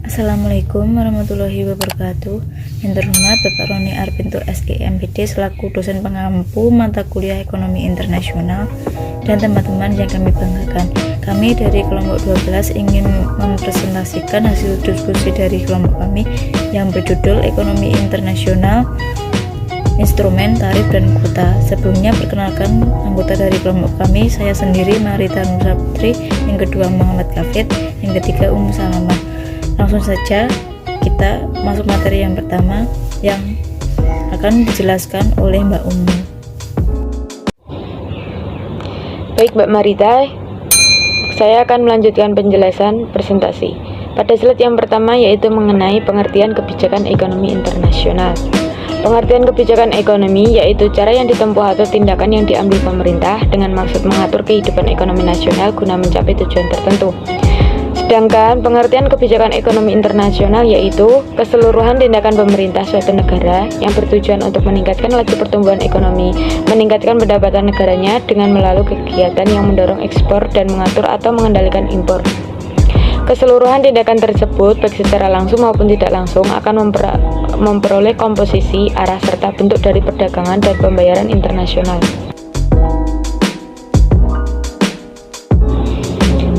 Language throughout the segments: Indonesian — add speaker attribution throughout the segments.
Speaker 1: Assalamualaikum warahmatullahi wabarakatuh. Yang terhormat Bapak Roni Arpinto SEMPD selaku dosen pengampu mata kuliah Ekonomi Internasional dan teman-teman yang kami banggakan. Kami dari kelompok 12 ingin mempresentasikan hasil diskusi dari kelompok kami yang berjudul Ekonomi Internasional, Instrumen, Tarif, dan Kuota. Sebelumnya perkenalkan anggota dari kelompok kami, saya sendiri Marita Nusa Putri, yang kedua Muhammad Kafid, yang ketiga Salamah. Langsung saja kita masuk materi yang pertama yang akan dijelaskan oleh Mbak Umu.
Speaker 2: Baik Mbak Marita, saya akan melanjutkan penjelasan presentasi. Pada slide yang pertama yaitu mengenai pengertian kebijakan ekonomi internasional. Pengertian kebijakan ekonomi yaitu cara yang ditempuh atau tindakan yang diambil pemerintah dengan maksud mengatur kehidupan ekonomi nasional guna mencapai tujuan tertentu. Sedangkan pengertian kebijakan ekonomi internasional yaitu keseluruhan tindakan pemerintah suatu negara yang bertujuan untuk meningkatkan laju pertumbuhan ekonomi, meningkatkan pendapatan negaranya dengan melalui kegiatan yang mendorong ekspor dan mengatur atau mengendalikan impor. Keseluruhan tindakan tersebut baik secara langsung maupun tidak langsung akan memperoleh komposisi, arah, serta bentuk dari perdagangan dan pembayaran internasional.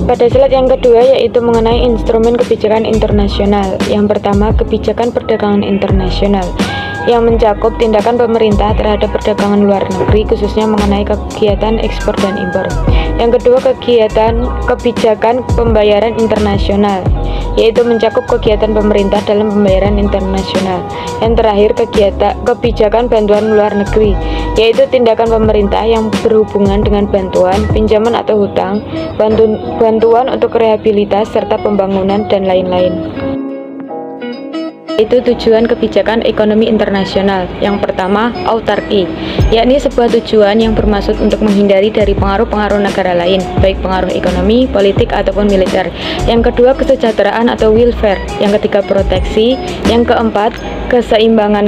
Speaker 2: Pada slide yang kedua yaitu mengenai instrumen kebijakan internasional. Yang pertama, kebijakan perdagangan internasional yang mencakup tindakan pemerintah terhadap perdagangan luar negeri khususnya mengenai kegiatan ekspor dan impor. Yang kedua, kebijakan pembayaran internasional yaitu mencakup kegiatan pemerintah dalam pembayaran internasional. Yang terakhir, kebijakan bantuan luar negeri yaitu tindakan pemerintah yang berhubungan dengan bantuan, pinjaman atau hutang, bantuan untuk rehabilitas serta pembangunan dan lain-lain. Itu tujuan kebijakan ekonomi internasional. Yang pertama, autarki, yakni sebuah tujuan yang bermaksud untuk menghindari dari pengaruh-pengaruh negara lain, baik pengaruh ekonomi, politik, ataupun militer. Yang kedua, kesejahteraan atau welfare. Yang ketiga, proteksi. Yang keempat, keseimbangan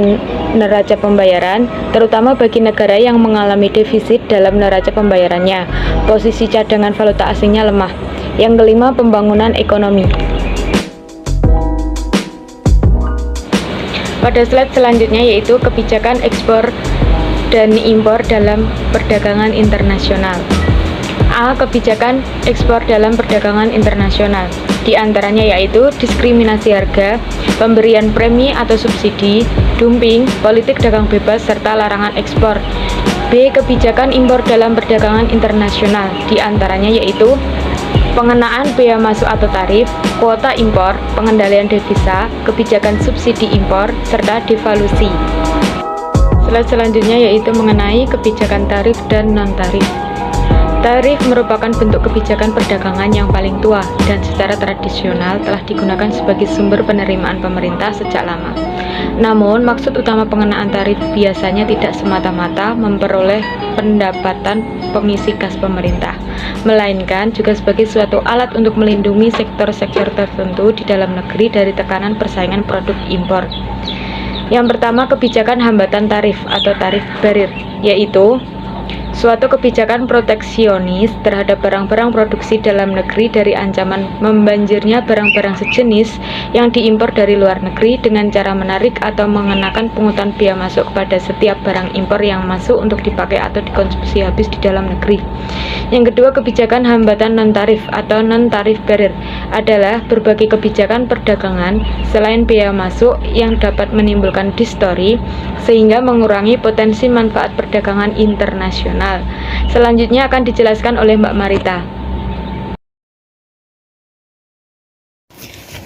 Speaker 2: neraca pembayaran, terutama bagi negara yang mengalami defisit dalam neraca pembayarannya. Posisi cadangan valuta asingnya lemah. Yang kelima, pembangunan ekonomi. Pada slide selanjutnya yaitu kebijakan ekspor dan impor dalam perdagangan internasional. A. Kebijakan ekspor dalam perdagangan internasional. Di antaranya yaitu diskriminasi harga, pemberian premi atau subsidi, dumping, politik dagang bebas, serta larangan ekspor. B. Kebijakan impor dalam perdagangan internasional. Di antaranya yaitu pengenaan bea masuk atau tarif, kuota impor, pengendalian devisa, kebijakan subsidi impor, serta devaluasi. Slide selanjutnya yaitu mengenai kebijakan tarif dan non-tarif. Tarif merupakan bentuk kebijakan perdagangan yang paling tua dan secara tradisional telah digunakan sebagai sumber penerimaan pemerintah sejak lama. Namun, maksud utama pengenaan tarif biasanya tidak semata-mata memperoleh pendapatan pengisi kas pemerintah, melainkan juga sebagai suatu alat untuk melindungi sektor-sektor tertentu di dalam negeri dari tekanan persaingan produk impor. Yang pertama, kebijakan hambatan tarif atau tarif barrier, yaitu suatu kebijakan proteksionis terhadap barang-barang produksi dalam negeri dari ancaman membanjirnya barang-barang sejenis yang diimpor dari luar negeri dengan cara menarik atau mengenakan pungutan bea masuk kepada setiap barang impor yang masuk untuk dipakai atau dikonsumsi habis di dalam negeri. Yang kedua, kebijakan hambatan non-tarif atau non-tarif barrier adalah berbagai kebijakan perdagangan selain bea masuk yang dapat menimbulkan distori sehingga mengurangi potensi manfaat perdagangan internasional. Selanjutnya akan dijelaskan oleh Mbak Marita.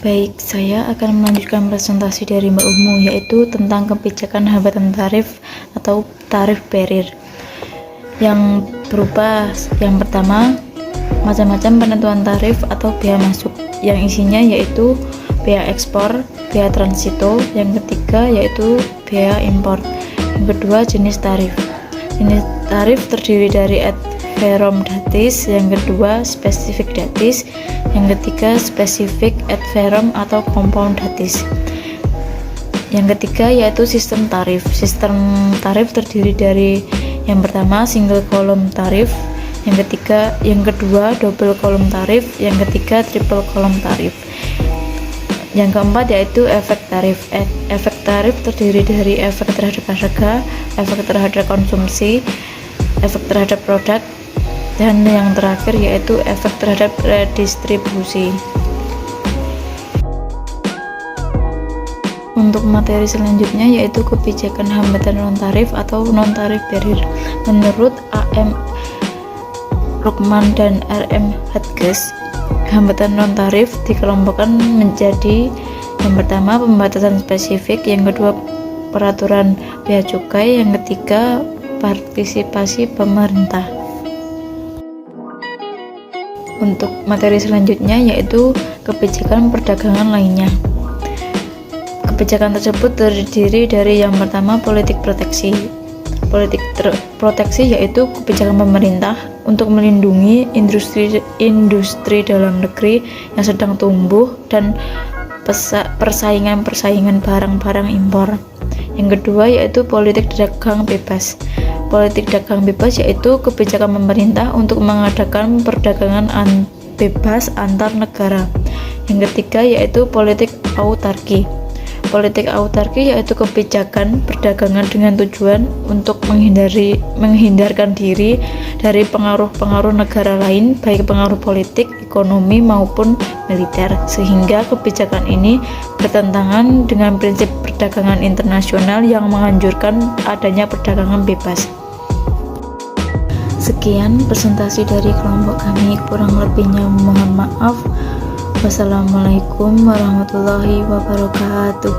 Speaker 1: Baik, saya akan melanjutkan presentasi dari Mbak Umu yaitu tentang kebijakan hambatan tarif atau tarif barrier yang berupa yang pertama macam-macam penentuan tarif atau bea masuk yang isinya yaitu bea ekspor, bea transito, yang ketiga yaitu bea impor, yang kedua jenis tarif. Jenis tarif terdiri dari ad verum datis, yang kedua spesifik datis, yang ketiga spesifik ad verum atau compound datis. Yang ketiga yaitu sistem tarif. Sistem tarif terdiri dari yang pertama single column tarif, yang kedua double column tarif, yang ketiga triple column tarif. Yang keempat yaitu efek tarif. Efek tarif terdiri dari efek terhadap harga, efek terhadap konsumsi, efek terhadap produk, dan yang terakhir yaitu efek terhadap redistribusi. Untuk materi selanjutnya yaitu kebijakan hambatan non-tarif atau non-tarif barrier. Menurut A.M. Rukman dan R.M. Hadges, hambatan non-tarif dikelompokkan menjadi yang pertama pembatasan spesifik, yang kedua peraturan bea cukai, yang ketiga partisipasi pemerintah. Untuk materi selanjutnya yaitu kebijakan perdagangan lainnya. Kebijakan tersebut terdiri dari yang pertama politik proteksi. Proteksi yaitu kebijakan pemerintah untuk melindungi industri dalam negeri yang sedang tumbuh dan persaingan barang-barang impor. Yang kedua yaitu politik dagang bebas. Politik dagang bebas yaitu kebijakan pemerintah untuk mengadakan perdagangan bebas antar negara. Yang ketiga yaitu politik autarki. Politik autarki yaitu kebijakan perdagangan dengan tujuan untuk menghindarkan diri dari pengaruh-pengaruh negara lain, baik pengaruh politik, ekonomi maupun militer, sehingga kebijakan ini bertentangan dengan prinsip perdagangan internasional yang menganjurkan adanya perdagangan bebas. Sekian presentasi dari kelompok kami, kurang lebihnya mohon maaf. Wassalamualaikum warahmatullahi wabarakatuh.